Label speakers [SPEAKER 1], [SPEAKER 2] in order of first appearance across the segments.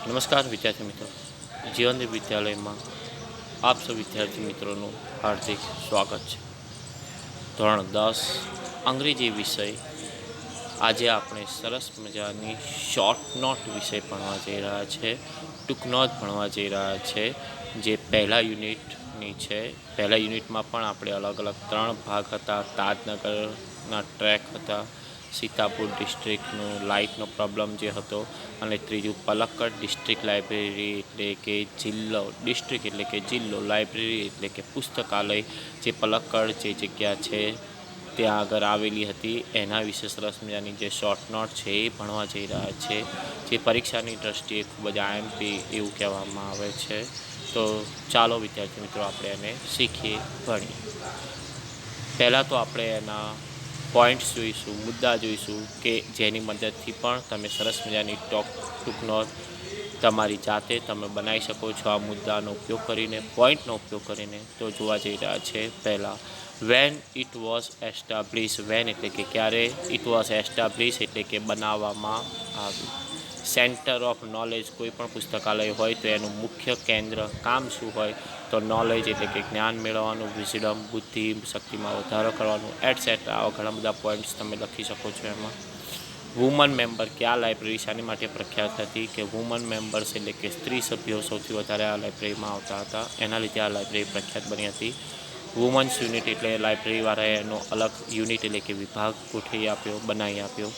[SPEAKER 1] નમસ્કાર વિદ્યાર્થી મિત્રો, જીવનદીપ વિદ્યાલયમાં આપ સૌ વિદ્યાર્થી મિત્રોનું હાર્દિક સ્વાગત છે. ધોરણ 10 અંગ્રેજી વિષય. આજે આપણે સરસ મજાની શોર્ટ નોટ વિષય ભણવા જઈ રહ્યા છે, ટૂંક નોટ ભણવા જઈ રહ્યા છે, જે પહેલા યુનિટની છે. પહેલા યુનિટમાં પણ આપણે અલગ અલગ 3 ભાગ હતા. તાજનગરના ટ્રેક હતા, સીતાપુર ડિસ્ટ્રિક્ટનું લાઇટનો પ્રોબ્લેમ જે હતો, અને ત્રીજું પલક્કડ ડિસ્ટ્રિક્ટ લાઇબ્રેરી એટલે કે જિલ્લો, ડિસ્ટ્રિક્ટ એટલે કે જિલ્લો, લાઇબ્રેરી એટલે કે પુસ્તકાલય, જે પલક્કડ જે જગ્યા છે ત્યાં આગળ આવેલી હતી, એના વિશે સરસ મજાની જે શોર્ટ નોટ છે એ ભણવા જઈ રહ્યા છે, જે પરીક્ષાની દ્રષ્ટિએ ખૂબ જ આઈએમપી એવું કહેવામાં આવે છે. તો ચાલો વિદ્યાર્થી મિત્રો આપણે એને શીખીએ, ભણીએ. પહેલાં તો આપણે એના પોઈન્ટ્સ જોઈશું, મુદ્દા જોઈશું, કે જેની મદદથી પણ તમે સરસ મજાની ટૂંક નોટ તમારી જાતે તમે બનાવી શકો છો આ મુદ્દાનો ઉપયોગ કરીને, પોઈન્ટનો ઉપયોગ કરીને. તો જોવા જઈ રહ્યા છે પહેલાં, when it was establish. When એટલે કે ક્યારે, ઇટ વોઝ એસ્ટાબ્લિશ એટલે કે બનાવવામાં આવ્યું. સેન્ટર ઓફ નોલેજ, કોઈ પણ પુસ્તકાલય હોય તો એનું મુખ્ય કેન્દ્ર કામ શું હોય, તો નોલેજ એટલે કે જ્ઞાન મેળવવાનું, વિઝડમ બુદ્ધિ શક્તિમાં વધારો કરવાનું, એટસેટ્રા. આવા ઘણા બધા પોઈન્ટ્સ તમે લખી શકો છો એમાં. વુમન મેમ્બર, કે આ લાઇબ્રેરી શાની માટે પ્રખ્યાત હતી, કે વુમન મેમ્બર્સ એટલે કે સ્ત્રી સભ્યો સૌથી વધારે આ લાઇબ્રેરીમાં આવતા હતા, એના લીધે આ લાઇબ્રેરી પ્રખ્યાત બની હતી. વુમન્સ યુનિટ એટલે લાઇબ્રેરીવાળાએ એનો અલગ યુનિટ એટલે કે વિભાગ ગોઠવી આપ્યો, બનાવી આપ્યો,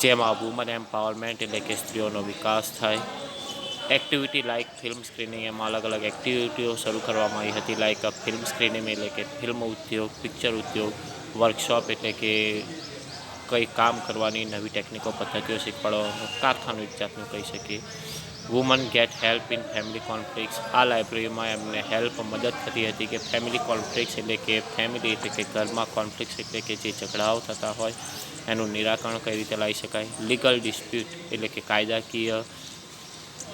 [SPEAKER 1] જેમાં વુમન એમ્પાવરમેન્ટ એટલે કે સ્ત્રીઓનો વિકાસ થાય. એક્ટિવિટી લાઇક ફિલ્મ સ્ક્રીનિંગ, એમાં અલગ અલગ એક્ટિવિટીઓ શરૂ કરવામાં આવી હતી, લાઇક ફિલ્મ સ્ક્રીનિંગ એટલે કે ફિલ્મ ઉદ્યોગ, પિક્ચર ઉદ્યોગ. વર્કશોપ એટલે કે કંઈ કામ કરવાની નવી ટેકનિકો પદ્ધતિઓ શીખવાડવાનું, કારખાનું એક જાતનું કહી શકીએ. Woman gate help in family conflicts, આ લાઇબ્રેરીમાં એમને હેલ્પ મદદ થતી હતી કે ફેમિલી કોન્ફ્લિક્ટ્સ એટલે કે ફેમિલી એટલે કે ઘરમાં કોન્ફ્લિક્ટ્સ એટલે કે જે ઝઘડાઓ થતા હોય એનું નિરાકરણ કઈ રીતે લાવી શકાય. લીગલ ડિસ્પ્યુટ એટલે કે કાયદાકીય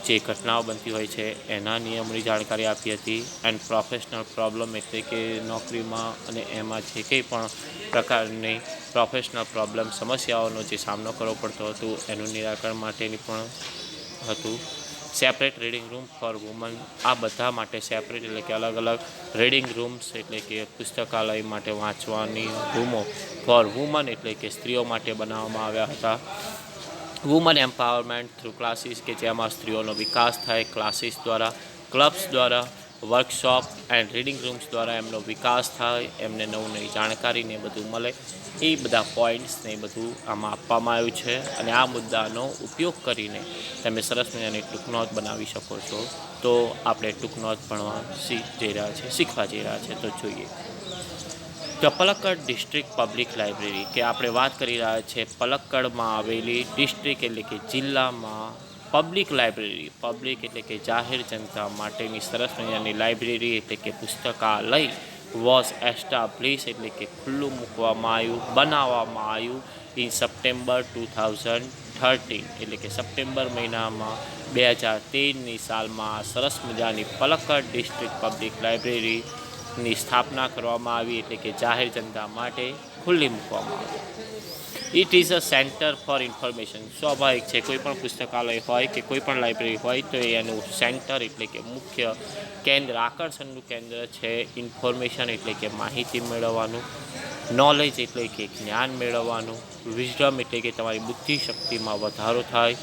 [SPEAKER 1] જે ઘટનાઓ બનતી હોય છે એના નિયમોની જાણકારી આપી હતી. એન્ડ પ્રોફેશનલ પ્રોબ્લેમ એટલે કે નોકરીમાં અને એમાં જે કંઈ પણ પ્રકારની પ્રોફેશનલ પ્રોબ્લેમ, સમસ્યાઓનો જે સામનો કરવો પડતો હતો એનું નિરાકરણ માટેની પણ હતું. Separate reading room for woman, આ બધા માટે સેપરેટ એટલે કે અલગ અલગ રીડિંગ રૂમ્સ એટલે કે પુસ્તકાલય માટે વાંચવાની રૂમો, ફોર વુમન એટલે કે સ્ત્રીઓ માટે બનાવવામાં આવ્યા હતા. વુમન એમ્પાવરમેન્ટ થ્રુ ક્લાસીસ, કે જેમાં સ્ત્રીઓનો વિકાસ થાય ક્લાસીસ દ્વારા, ક્લબ્સ દ્વારા, વર્કશોપ એન્ડ રીડિંગ રૂમ્સ દ્વારા એમનો વિકાસ થાય, એમને નવી જાણકારી ને બધું મળે. એ બધા પોઈન્ટ્સ ને એ બધું આમાં આપવામાં આવ્યું છે, અને આ મુદ્દાનો ઉપયોગ કરીને તમે સરસ મજાની ટૂંક નોટ બનાવી શકો છો. તો આપણે ટૂંક નોટ ભણવા શીખવા જઈ રહ્યા છે. તો જોઈએ, પલક્કડ ડિસ્ટ્રિક્ટ પબ્લિક લાઇબ્રેરી, કે આપણે વાત કરી રહ્યા છીએ પલક્કડમાં આવેલી ડિસ્ટ્રિક્ટ એટલે કે જિલ્લામાં પબ્લિક લાઇબ્રેરી, પબ્લિક એટલે કે જાહેર જનતા માટેની સરસ મજાની લાઇબ્રેરી એટલે કે પુસ્તકાલય વોઝ એસ્ટાબ્લિશ એટલે કે ખુલ્લું મૂકવામાં આવ્યું, બનાવવામાં આવ્યું ઇન સપ્ટેમ્બર 2013 એટલે કે સપ્ટેમ્બર મહિનામાં 2013ની સાલમાં સરસ મજાની પલક્કડ ડિસ્ટ્રિક્ટ પબ્લિક લાઇબ્રેરીની સ્થાપના કરવામાં આવી એટલે કે જાહેર જનતા માટે ખુલ્લી મૂકવામાં આવી. It is a centre for information, સ્વાભાવિક છે કોઈ પણ પુસ્તકાલય હોય કે કોઈ પણ લાઇબ્રેરી હોય તો એનું સેન્ટર એટલે કે મુખ્ય કેન્દ્ર, આકર્ષણનું કેન્દ્ર છે ઇન્ફોર્મેશન એટલે કે માહિતી મેળવવાનું, નોલેજ એટલે કે જ્ઞાન મેળવવાનું, વિઝડમ એટલે કે તમારી બુદ્ધિ શક્તિમાં વધારો થાય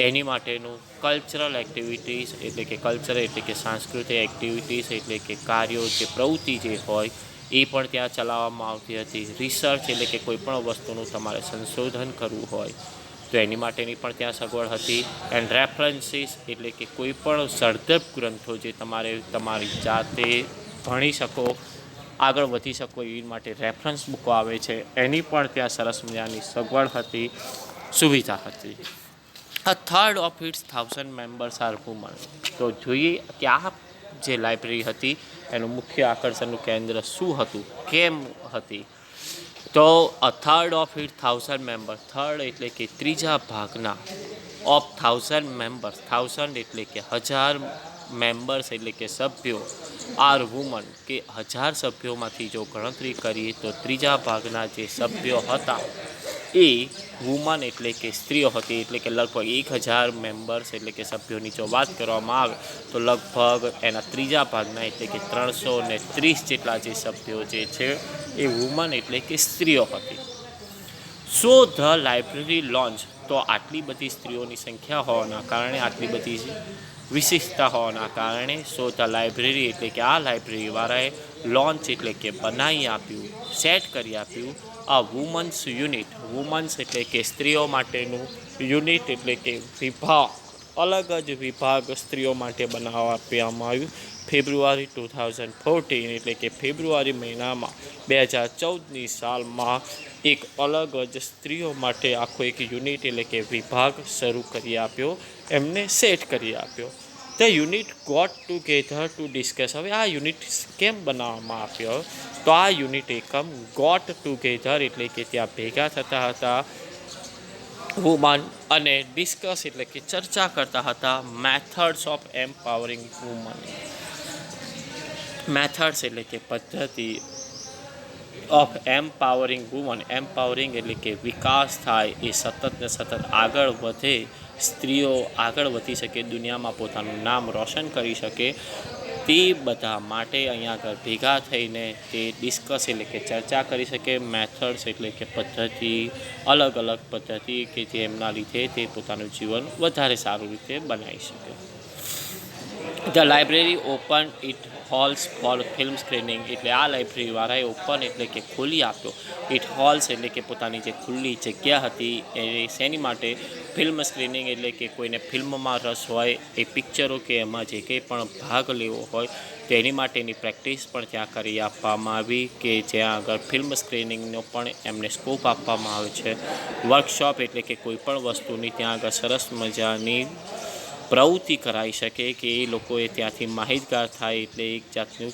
[SPEAKER 1] એની માટેનું, કલ્ચરલ એક્ટિવિટીઝ એટલે કે કલ્ચર એટલે કે સાંસ્કૃતિક એક્ટિવિટીઝ એટલે કે કાર્યો, જે પ્રવૃત્તિ જે હોય એ પણ ત્યાં ચલાવવામાં આવતી હતી. રિસર્ચ એટલે કે કોઈપણ વસ્તુનું તમારે સંશોધન કરવું હોય તો એની માટેની પણ ત્યાં સગવડ હતી. એન્ડ રેફરન્સીસ એટલે કે કોઈપણ સર્ધક ગ્રંથો જે તમારે તમારી જાતે ભણી શકો, આગળ વધી શકો એવી માટે રેફરન્સ બુકો આવે છે એની પણ ત્યાં સરસ મજાની સગવડ હતી, સુવિધા હતી. A third of its 1000 members are woman, તો જોઈએ કે આ જે લાઇબ્રેરી હતી એનું મુખ્ય આકર્ષણનું કેન્દ્ર શું હતું, કેમ હતી. તો અ third of it 1000 members, third એટલે કે ત્રીજા ભાગના, ઓફ 1000 મેમ્બર્સ, 1000 એટલે કે 1000 મેમ્બર્સ એટલે કે સભ્યો, આર વુમન કે 1000 સભ્યોમાંથી જો ગણતરી કરીએ તો ત્રીજા ભાગના જે સભ્યો હતા એ વુમન એટલે કે સ્ત્રીઓ હતી, એટલે કે લગભગ 1000 મેમ્બર્સ એટલે કે સભ્યોની જો વાત કરવામાં આવે તો લગભગ એના ત્રીજા ભાગના એટલે કે 330 જેટલા જે સભ્યો જે છે એ વુમન એટલે કે સ્ત્રીઓ હતી. સો ધ લાઇબ્રેરી લોન્ચ, તો આટલી બધી સ્ત્રીઓની સંખ્યા હોવાના કારણે, આટલી બધી વિશિષ્ટતા હોવાના કારણે સો ધ લાઇબ્રેરી એટલે કે આ લાઇબ્રેરીવાળાએ લોન્ચ એટલે કે બનાવી આપ્યું, સેટ કરી આપ્યું આ વુમન્સ યુનિટ. વુમન્સ એટલે કે સ્ત્રીઓ માટેનું યુનિટ એટલે કે વિભાગ, અલગ જ વિભાગ સ્ત્રીઓ માટે બનાવવા આપવામાં આવ્યું ફેબ્રુઆરી 2014 એટલે કે ફેબ્રુઆરી મહિનામાં 2014ની સાલમાં એક અલગ જ સ્ત્રીઓ માટે આખો એક યુનિટ એટલે કે વિભાગ શરૂ કરી આપ્યો, એમને સેટ કરી આપ્યો. The unit got together to discuss. હવે આ યુનિટ કેમ બનાવવામાં આવ્યો? તો આ યુનિટ એકમ ગોટ ટુગેધર એટલે કે ત્યાં ભેગા થતા હતા વુમન અને ડિસ્કસ એટલે કે ચર્ચા કરતા હતા methods of empowering woman. Methods એટલે કે પદ્ધતિ ઓફ એમ્પાવરિંગ વુમન. એમ્પાવરિંગ એટલે કે વિકાસ થાય, એ સતત ને સતત આગળ વધે, સ્ત્રીઓ આગળ વધી શકે, દુનિયામાં પોતાનું નામ રોશન કરી શકે, તે બધા માટે અહીંયા આગળ ભેગા થઈને તે ડિસ્કસ એટલે કે ચર્ચા કરી શકે. મેથડ્સ એટલે કે પદ્ધતિ, અલગ અલગ પદ્ધતિ કે જે એમના લીધે તે પોતાનું જીવન વધારે સારું રીતે બનાવી શકે. The library open it halls for film screening. એટલે આ લાઇબ્રેરીવાળાએ ઓપન એટલે કે ખોલી આપ્યો ઇટ હોલ્સ એટલે કે પોતાની જે ખુલ્લી જગ્યા હતી એ શેની માટે? ફિલ્મ સ્ક્રીનિંગ એટલે કે કોઈને ફિલ્મમાં રસ હોય, એ પિક્ચરો કે એમાં જે કંઈ પણ ભાગ લેવો હોય તેની માટેની પ્રેક્ટિસ પણ ત્યાં કરી આપવામાં આવી, કે જ્યાં આગળ ફિલ્મ સ્ક્રીનિંગનો પણ એમને સ્કોપ આપવામાં આવે છે. વર્કશોપ એટલે કે કોઈ પણ વસ્તુની ત્યાં આગળ સરસ મજાની પ્રવૃત્તિ કરાવી શકે, કે એ લોકોએ ત્યાંથી માહિતગાર થાય, એટલે એક જાતનું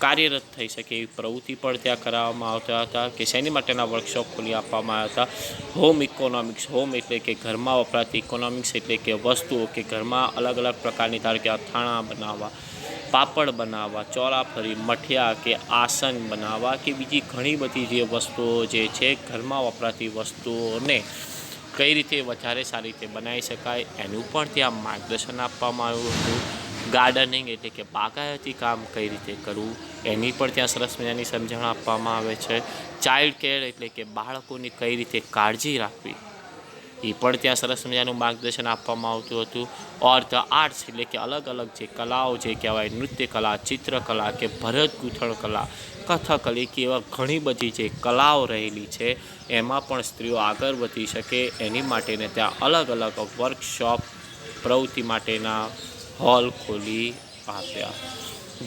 [SPEAKER 1] કાર્યરત થઈ શકે એવી પ્રવૃત્તિ પણ ત્યાં કરાવવામાં આવતા હતા. કે શેની માટેના વર્કશોપ ખોલી આપવામાં આવ્યા હતા? Home economics. હોમ એટલે કે ઘરમાં વપરાતી, ઇકોનોમિક્સ એટલે કે વસ્તુઓ, કે ઘરમાં અલગ અલગ પ્રકારની, ધારો કે અથાણા બનાવવા, પાપડ બનાવવા, ચોરાફળી, મઠિયા કે આસન બનાવવા, કે બીજી ઘણી બધી જે વસ્તુઓ જે છે ઘરમાં વપરાતી વસ્તુઓને કઈ રીતે વધારે સારી રીતે બનાવી શકાય એનું પણ ત્યાં માર્ગદર્શન આપવામાં આવ્યું હતું. ગાર્ડનિંગ એટલે કે બાગાયતી કામ કઈ રીતે કરવું એની પણ ત્યાં સરસ મજાની સમજણ આપવામાં આવે છે. ચાઇલ્ડ કેર એટલે કે બાળકોની કઈ રીતે કાળજી રાખવી એ પણ ત્યાં સરસ મજાનું માર્ગદર્શન આપવામાં આવતું હતું. ઓર ધ આર્ટ્સ એટલે કે અલગ અલગ જે કલાઓ જે કહેવાય, નૃત્ય કલા, ચિત્રકલા કે ભરત ગૂંથણ કલા, કથકલી કે એવા ઘણી બધી જે કલાઓ રહેલી છે એમાં પણ સ્ત્રીઓ આગળ વધી શકે એની માટેને ત્યાં અલગ અલગ વર્કશોપ પ્રવૃત્તિ માટેના હોલ ખોલી આપ્યા.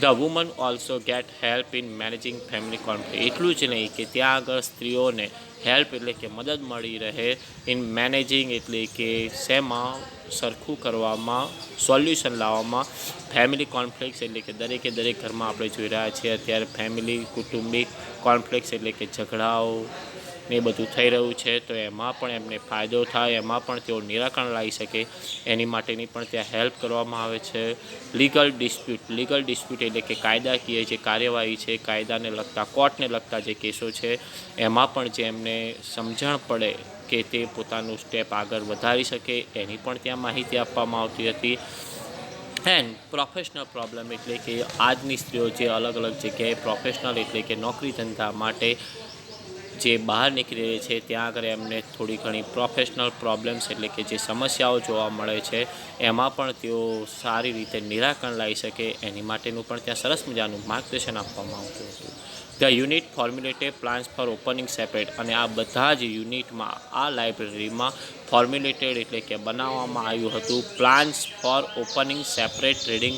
[SPEAKER 1] The woman also gate help in managing family conflict. એટલું જ નહીં કે ત્યાં આગળ સ્ત્રીઓને હેલ્પ એટલે કે મદદ મળી રહે ઇન મેનેજિંગ એટલે કે શેમાં? સરખું કરવામાં, સોલ્યુશન લાવવામાં ફેમિલી કોન્ફ્લિક્ટ્સ એટલે કે દરેકે દરેક ઘરમાં આપણે જોઈ રહ્યા છીએ અત્યારે ફેમિલી કૌટુંબિક કોન્ફ્લિક્ટ્સ એટલે કે ઝઘડાઓ ને એ બધું થઈ રહ્યું છે, તો એમાં પણ એમને ફાયદો થાય, એમાં પણ તેઓ નિરાકરણ લાવી શકે એની માટેની પણ ત્યાં હેલ્પ કરવામાં આવે છે. Legal dispute. લીગલ ડિસ્પ્યુટ એટલે કે કાયદાકીય જે કાર્યવાહી છે, કાયદાને લગતા, કોર્ટને લગતા જે કેસો છે એમાં પણ જે એમને સમજણ પડે કે તે પોતાનું સ્ટેપ આગળ વધારી શકે એની પણ ત્યાં માહિતી આપવામાં આવતી હતી. એન્ડ પ્રોફેશનલ પ્રોબ્લેમ એટલે કે આજની સ્ત્રીઓ જે અલગ અલગ જગ્યાએ પ્રોફેશનલ એટલે કે નોકરી ધંધા માટે જે બહાર નીકળી રહી છે ત્યાં આગળ એમને થોડી ઘણી પ્રોફેશનલ પ્રોબ્લેમ્સ એટલે કે જે સમસ્યાઓ જોવા મળે છે એમાં પણ તેઓ સારી રીતે નિરાકરણ લાવી શકે એની માટેનું પણ ત્યાં સરસ મજાનું માર્ગદર્શન આપવામાં આવતું હતું. The unit formulated plans for opening separate. અને આ બધા જ યુનિટમાં, આ લાઇબ્રેરીમાં ફોર્મ્યુલેટેડ એટલે કે બનાવવામાં આવ્યું હતું plans for opening separate reading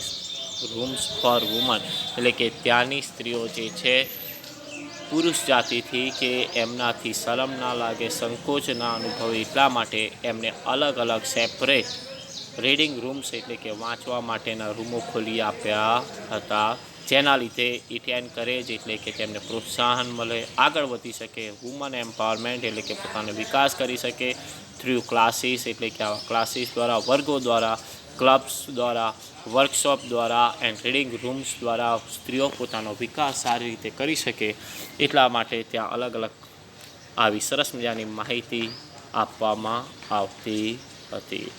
[SPEAKER 1] rooms for woman. એટલે કે ત્યાંની સ્ત્રીઓ જે છે પુરુષ જાતિથી કે એમનાથી શરમ ના લાગે, સંકોચ ના અનુભવે એટલા માટે એમને અલગ અલગ સેપરેટ રીડિંગ રૂમ્સ એટલે કે વાંચવા માટેના રૂમો ખોલી આપ્યા હતા, જેના લીધે ઇટેન કરે જ એટલે કે તેમને પ્રોત્સાહન મળે, આગળ વધી શકે, વુમન એમ્પાવરમેન્ટ એટલે કે પોતાનો વિકાસ કરી શકે થ્રુ ક્લાસીસ એટલે કે આવા ક્લાસીસ દ્વારા, વર્ગો દ્વારા, ક્લબ્સ દ્વારા, વર્કશોપ દ્વારા એન્ડ રીડિંગ રૂમ્સ દ્વારા સ્ત્રીઓ પોતાનો વિકાસ સારી રીતે કરી શકે એટલા માટે ત્યાં અલગ અલગ આવી સરસ મજાની માહિતી આપવામાં આવતી હતી.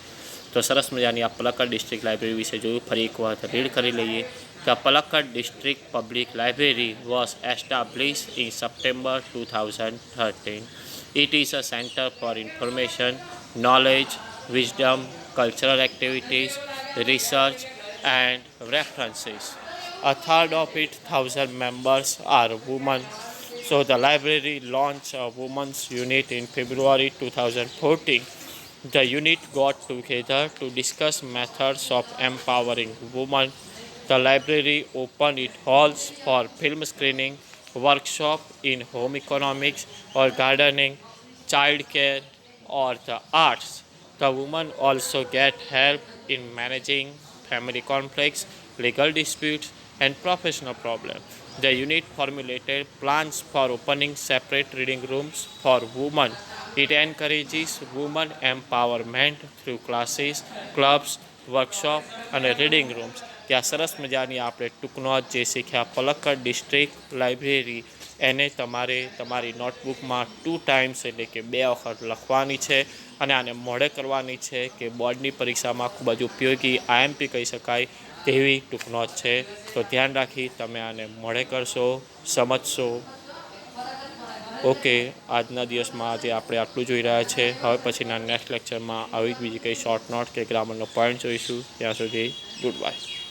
[SPEAKER 1] તો સરસ મજાની આ પલક્કડ ડિસ્ટ્રિક્ટ લાઇબ્રેરી વિશે જોયું. ફરી એક વખત રીડ કરી લઈએ કે Palakkad district public library was established in September 2013. It is a center for information, knowledge, wisdom, cultural activities, research and references. A third of its 1,000 members are women. So the library launched a women's unit in February 2014. The unit got together to discuss methods of empowering women. The library opened its halls for film screening, workshop in home economics or gardening, child care or the arts. The women also get help in managing family conflicts, legal disputes and professional problems. The unit formulated plans for opening separate reading rooms for women. It encourages women empowerment through classes, clubs, workshops and reading rooms. ત્યાં સરસ મજાની આપણે ટૂંકનો જે શીખ્યા Palakkad district library એને તમારે તમારી નોટબુકમાં 2 times એટલે કે 2 વખત લખવાની છે અને આને મોઢે કરવાની છે કે બોર્ડની પરીક્ષામાં ખૂબ જ ઉપયોગી આઈએમપી કહી શકાય તેવી ટૂંકનો છે. તો ધ્યાન રાખી તમે આને મોઢે કરશો, સમજશો. ઓકે, આજના દિવસમાં આજે આપણે આટલું જોઈ રહ્યા છે. હવે પછીના નેક્સ્ટ લેક્ચરમાં આવી જ બીજી કંઈ શોર્ટ નોટ કે ગ્રામરનો પોઈન્ટ જોઈશું. ત્યાં સુધી ગુડ બાય.